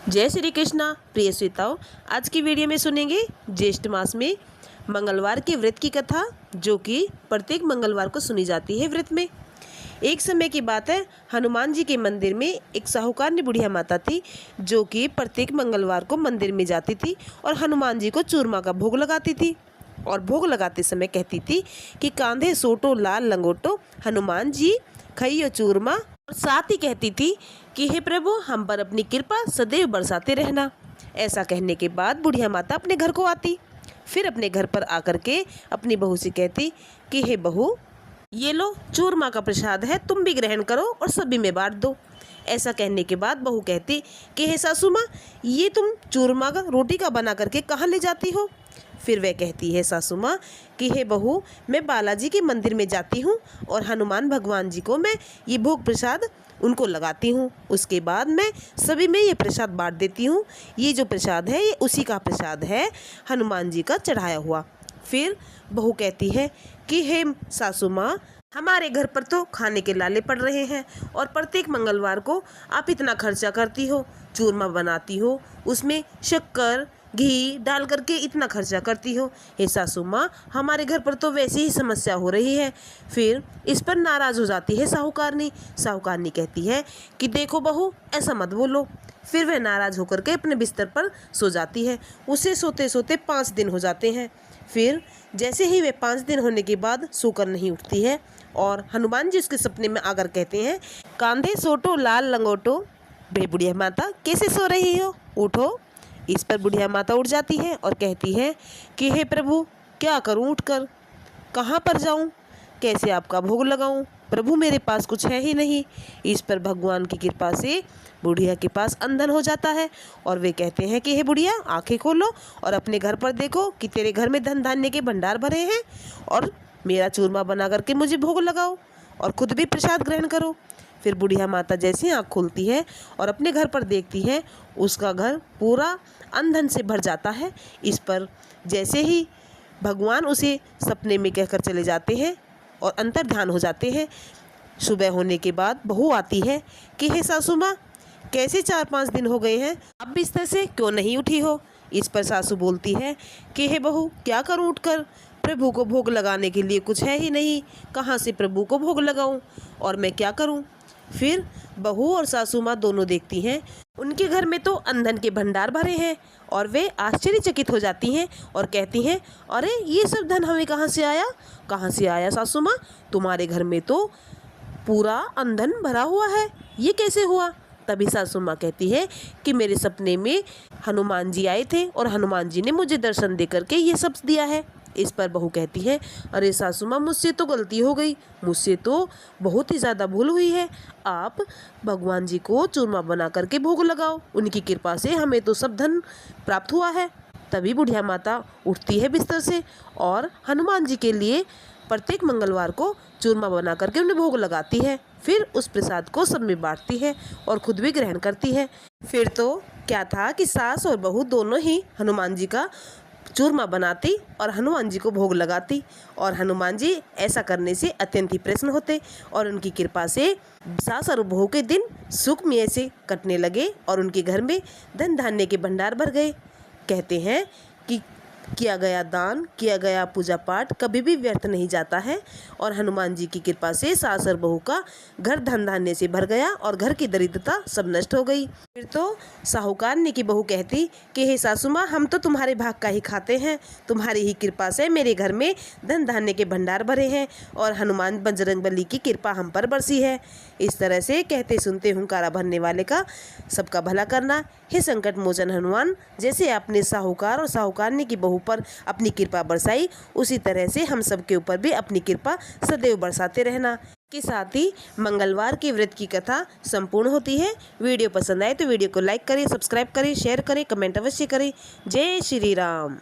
जय श्री कृष्णा। प्रिय श्रोताओं, आज की वीडियो में सुनेंगे ज्येष्ठ मास में मंगलवार के व्रत की कथा, जो कि प्रत्येक मंगलवार को सुनी जाती है। व्रत में एक समय की बात है, हनुमान जी के मंदिर में एक साहूकार बुढ़िया माता थी, जो कि प्रत्येक मंगलवार को मंदिर में जाती थी और हनुमान जी को चूरमा का भोग लगाती थी। और भोग लगाते समय कहती थी कि कांधे सोटो लाल लंगोटो, हनुमान जी खइयो चूरमा। और साथ ही कहती थी कि हे प्रभु, हम पर अपनी कृपा सदैव बरसाते रहना। ऐसा कहने के बाद बुढ़िया माता अपने घर को आती। फिर अपने घर पर आकर के अपनी बहू से कहती कि हे बहू, ये लो चूरमा का प्रसाद है, तुम भी ग्रहण करो और सभी में बांट दो। ऐसा कहने के बाद बहू कहती कि हे सासू माँ, ये तुम चूरमा का रोटी का बना करके कहाँ ले जाती हो? फिर वह कहती है सासू माँ कि हे बहू, मैं बालाजी के मंदिर में जाती हूँ और हनुमान भगवान जी को मैं ये भोग प्रसाद उनको लगाती हूँ। उसके बाद मैं सभी में ये प्रसाद बांट देती हूँ। ये जो प्रसाद है ये उसी का प्रसाद है, हनुमान जी का चढ़ाया हुआ। फिर बहू कहती है कि हे सासू माँ, हमारे घर पर तो खाने के लाले पड़ रहे हैं और प्रत्येक मंगलवार को आप इतना खर्चा करती हो, चूरमा बनाती हो, उसमें शक्कर घी डाल करके इतना खर्चा करती हो। हे सासू माँ, हमारे घर पर तो वैसी ही समस्या हो रही है। फिर इस पर नाराज़ हो जाती है साहूकारनी। साहूकारनी कहती है कि देखो बहू, ऐसा मत बोलो। फिर वह नाराज़ होकर के अपने बिस्तर पर सो जाती है। उसे सोते सोते 5 दिन हो जाते हैं। फिर जैसे ही वे 5 दिन होने के बाद सोकर नहीं उठती है और हनुमान जी उसके सपने में आकर कहते हैं, कांधे सोटो लाल लंगोटो। बे बुढ़िया माता, कैसे सो रही हो, उठो। इस पर बुढ़िया माता उठ जाती है और कहती है कि हे प्रभु, क्या करूं उठकर, कहाँ पर जाऊं, कैसे आपका भोग लगाऊं? प्रभु, मेरे पास कुछ है ही नहीं। इस पर भगवान की कृपा से बुढ़िया के पास अंधन हो जाता है और वे कहते हैं कि हे बुढ़िया, आंखें खोलो और अपने घर पर देखो कि तेरे घर में धन धान्य के भंडार भरे हैं और मेरा चूरमा बना करके मुझे भोग लगाओ और खुद भी प्रसाद ग्रहण करो। फिर बुढ़िया माता जैसे आँख खोलती है और अपने घर पर देखती है, उसका घर पूरा अंधन से भर जाता है। इस पर जैसे ही भगवान उसे सपने में कहकर चले जाते हैं और अंतर ध्यान हो जाते हैं। सुबह होने के बाद बहू आती है कि हे सासू माँ, कैसे 4-5 दिन हो गए हैं, अब बिस्तर से क्यों नहीं उठी हो? इस पर सासू बोलती है कि हे बहू, क्या करूं उठकर, प्रभु को भोग लगाने के लिए कुछ है ही नहीं, कहाँ से प्रभु को भोग लगाऊं और मैं क्या करूं? फिर बहू और सासू माँ दोनों देखती हैं, उनके घर में तो अंधन के भंडार भरे हैं और वे आश्चर्यचकित हो जाती हैं और कहती हैं, अरे ये सब धन हमें कहाँ से आया? कहाँ से आया सासू माँ? तुम्हारे घर में तो पूरा अंधन भरा हुआ है, ये कैसे हुआ? तभी सासू माँ कहती है कि मेरे सपने में हनुमान जी आए थे और हनुमान जी ने मुझे दर्शन दे करके ये सब दिया है। इस पर बहू कहती है, अरे सासू माँ, मुझसे तो गलती हो गई, मुझसे तो बहुत ही ज़्यादा भूल हुई है। आप भगवान जी को चूरमा बना करके भोग लगाओ, उनकी कृपा से हमें तो सब धन प्राप्त हुआ है। तभी बुढ़िया माता उठती है बिस्तर से और हनुमान जी के लिए प्रत्येक मंगलवार को चूरमा बना करके उन्हें भोग लगाती है। फिर उस प्रसाद को सब में बांटती है और खुद भी ग्रहण करती है। फिर तो क्या था कि सास और बहू दोनों ही हनुमान जी का चूरमा बनाती और हनुमान जी को भोग लगाती और हनुमान जी ऐसा करने से अत्यंत ही प्रसन्न होते और उनकी कृपा से सास और बहू के दिन सुखमय से कटने लगे और उनके घर में धन धान्य के भंडार भर गए। कहते हैं कि किया गया दान, किया गया पूजा पाठ कभी भी व्यर्थ नहीं जाता है और हनुमान जी की कृपा से सास और बहू का घर धन धान्य से भर गया और घर की दरिद्रता सब नष्ट हो गई। फिर तो साहूकारनी की बहू कहती कि हे सासू माँ, हम तो तुम्हारे भाग का ही खाते हैं, तुम्हारी ही कृपा से मेरे घर में धन धान्य के भंडार भरे हैं और हनुमान बजरंगबली की कृपा हम पर बरसी है। इस तरह से कहते सुनते हुंकारा भरने वाले का सबका भला करना। हे संकट मोचन हनुमान, जैसे आपने साहूकार और साहूकारनी की बहू पर अपनी कृपा बरसाई, उसी तरह से हम सब के ऊपर भी अपनी कृपा सदैव बरसाते रहना। के साथ ही मंगलवार के व्रत की कथा संपूर्ण होती है। वीडियो पसंद आए तो वीडियो को लाइक करें, सब्सक्राइब करें, शेयर करें, कमेंट अवश्य करें। जय श्री राम।